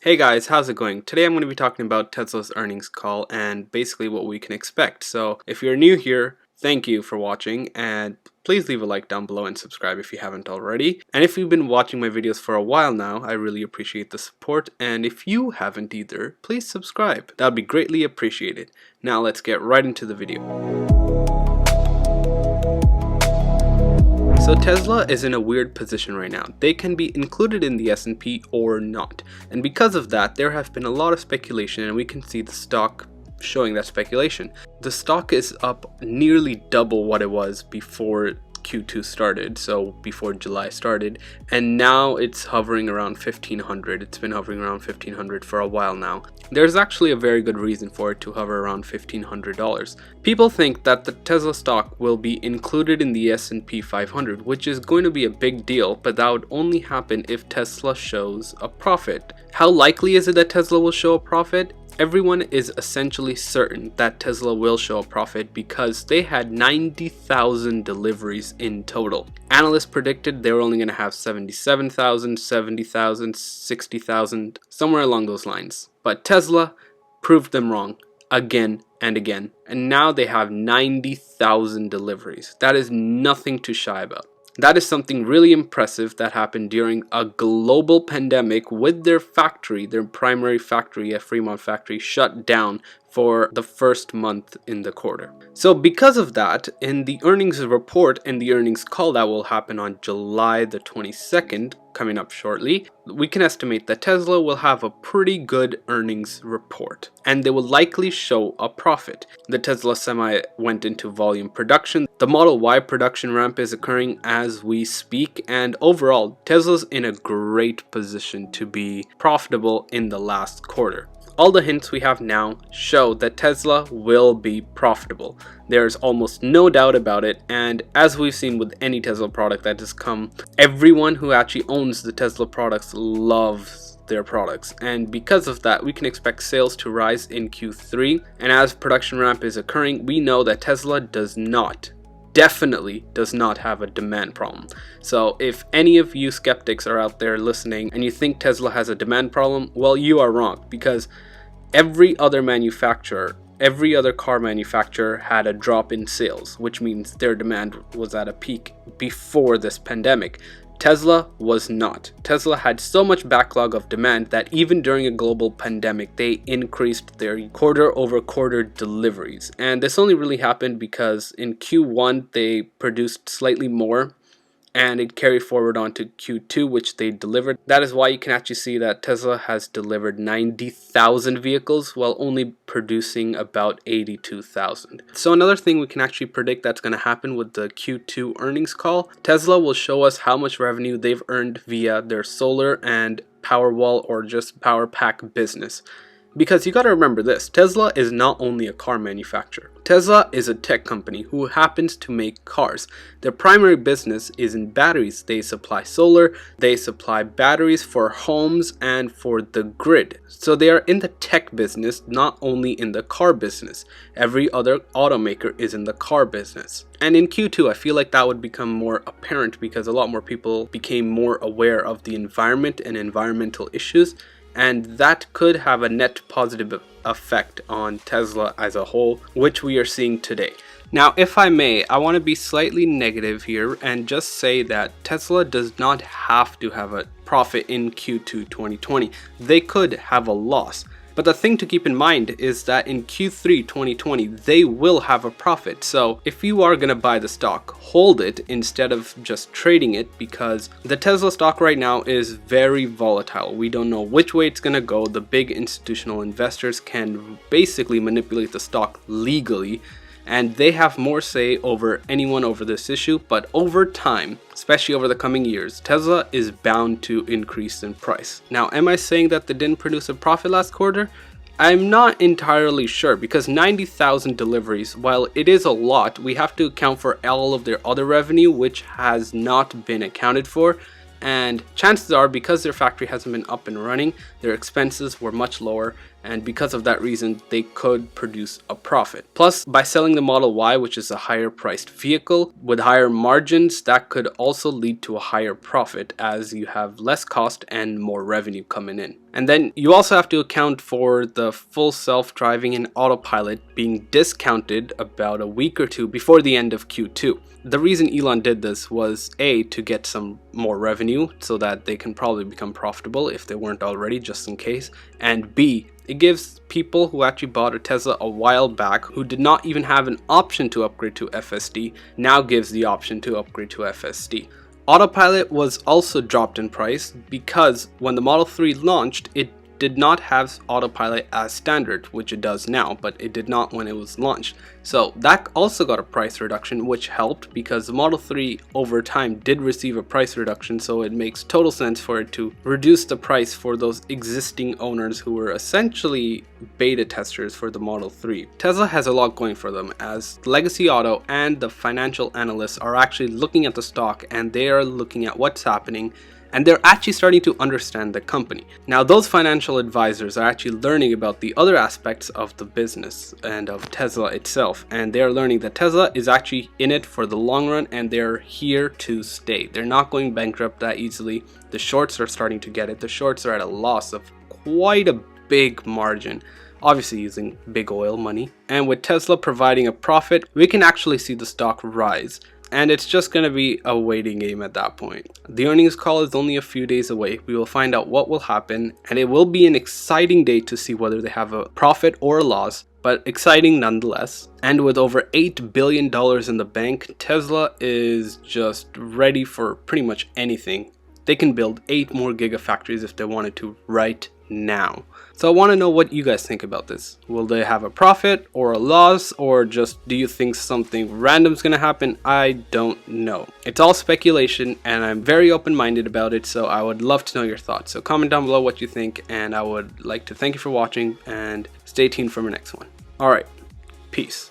Hey guys, how's it going? Today I'm going to be talking about Tesla's earnings call and basically what we can expect. So if you're new here, thank you for watching, and please leave a like down below and subscribe if you haven't already. And if you've been watching my videos for a while now, I really appreciate the support, and if you haven't either, please subscribe. That would be greatly appreciated. Now let's get right into the video. So Tesla is in a weird position right now. They can be included in the S&P or not. And because of that, there have been a lot of speculation, and we can see the stock showing that speculation. The stock is up nearly double what it was before Q2 started, so before July started, and now it's hovering around 1500. It's been hovering around 1500 for a while now. There's actually a very good reason for it to hover around $1,500. People think that the Tesla stock will be included in the S&P 500, which is going to be a big deal, but that would only happen if Tesla shows a profit. How likely is it that Tesla will show a profit? Everyone is essentially certain that Tesla will show a profit because they had 90,000 deliveries in total. Analysts predicted they were only going to have 77,000, 70,000, 60,000, somewhere along those lines. But Tesla proved them wrong again and again. And now they have 90,000 deliveries. That is nothing to shy about. That is something really impressive that happened during a global pandemic with their factory, their primary factory, a Fremont factory, shut down for the first month in the quarter. So because of that, in the earnings report and the earnings call that will happen on July the 22nd, coming up shortly, we can estimate that Tesla will have a pretty good earnings report, and they will likely show a profit. The Tesla Semi went into volume production. The Model Y production ramp is occurring as we speak, and overall, Tesla's in a great position to be profitable in the last quarter. All the hints we have now show that Tesla will be profitable. There's almost no doubt about it, and as we've seen with any Tesla product that has come, everyone who actually owns the Tesla products loves their products, and because of that we can expect sales to rise in Q3. And as production ramp is occurring, we know that Tesla definitely does not have a demand problem. So if any of you skeptics are out there listening and you think Tesla has a demand problem, well, you are wrong, because every other car manufacturer had a drop in sales, which means their demand was at a peak before this pandemic. Tesla was not. Tesla had so much backlog of demand that even during a global pandemic, they increased their quarter-over-quarter deliveries. And this only really happened because in Q1, they produced slightly more, and it carried forward onto Q2, which they delivered. That is why you can actually see that Tesla has delivered 90,000 vehicles while only producing about 82,000. So another thing we can actually predict that's going to happen with the Q2 earnings call, Tesla will show us how much revenue they've earned via their solar and Powerwall or just Power Pack business. Because you gotta remember this, Tesla is not only a car manufacturer. Tesla is a tech company who happens to make cars. Their primary business is in batteries. They supply solar, they supply batteries for homes and for the grid. So they are in the tech business, not only in the car business. Every other automaker is in the car business. And in Q2, I feel like that would become more apparent because a lot more people became more aware of the environment and environmental issues. And that could have a net positive effect on Tesla as a whole, which we are seeing today. Now, if I may, I want to be slightly negative here and just say that Tesla does not have to have a profit in Q2 2020. They could have a loss. But the thing to keep in mind is that in Q3 2020, they will have a profit. So if you are going to buy the stock, hold it instead of just trading it, because the Tesla stock right now is very volatile. We don't know which way it's going to go. The big institutional investors can basically manipulate the stock legally, and they have more say over anyone over this issue. But over time, especially over the coming years, Tesla is bound to increase in price. Now, am I saying that they didn't produce a profit last quarter? I'm not entirely sure, because 90,000 deliveries, while it is a lot, we have to account for all of their other revenue, which has not been accounted for. And chances are, because their factory hasn't been up and running, their expenses were much lower, and because of that reason they could produce a profit. Plus, by selling the Model Y, which is a higher priced vehicle with higher margins, that could also lead to a higher profit as you have less cost and more revenue coming in. And then you also have to account for the full self-driving and autopilot being discounted about a week or two before the end of Q2. The reason Elon did this was A, to get some more revenue so that they can probably become profitable if they weren't already, just in case, and B, it gives people who actually bought a Tesla a while back who did not even have an option to upgrade to FSD, now gives the option to upgrade to FSD. Autopilot was also dropped in price because when the Model 3 launched, it did not have autopilot as standard, which it does now, but it did not when it was launched. So that also got a price reduction, which helped because the Model 3 over time did receive a price reduction, so it makes total sense for it to reduce the price for those existing owners who were essentially beta testers for the Model 3. Tesla has a lot going for them as Legacy Auto and the financial analysts are actually looking at the stock and they are looking at what's happening, and they're actually starting to understand the company. Now, those financial advisors are actually learning about the other aspects of the business and of Tesla itself, and they're learning that Tesla is actually in it for the long run and they're here to stay. They're not going bankrupt that easily. The shorts are starting to get it. The shorts are at a loss of quite a big margin, obviously using big oil money. And with Tesla providing a profit, we can actually see the stock rise. And it's just going to be a waiting game at that point. The earnings call is only a few days away. We will find out what will happen, and it will be an exciting day to see whether they have a profit or a loss, but exciting nonetheless. And with over $8 billion in the bank, Tesla is just ready for pretty much anything. They can build 8 more gigafactories if they wanted to right now. So I want to know what you guys think about this. Will they have a profit or a loss, or just do you think something random is going to happen? I don't know. It's all speculation and I'm very open-minded about it, so I would love to know your thoughts. So comment down below what you think, and I would like to thank you for watching and stay tuned for my next one. Alright, peace.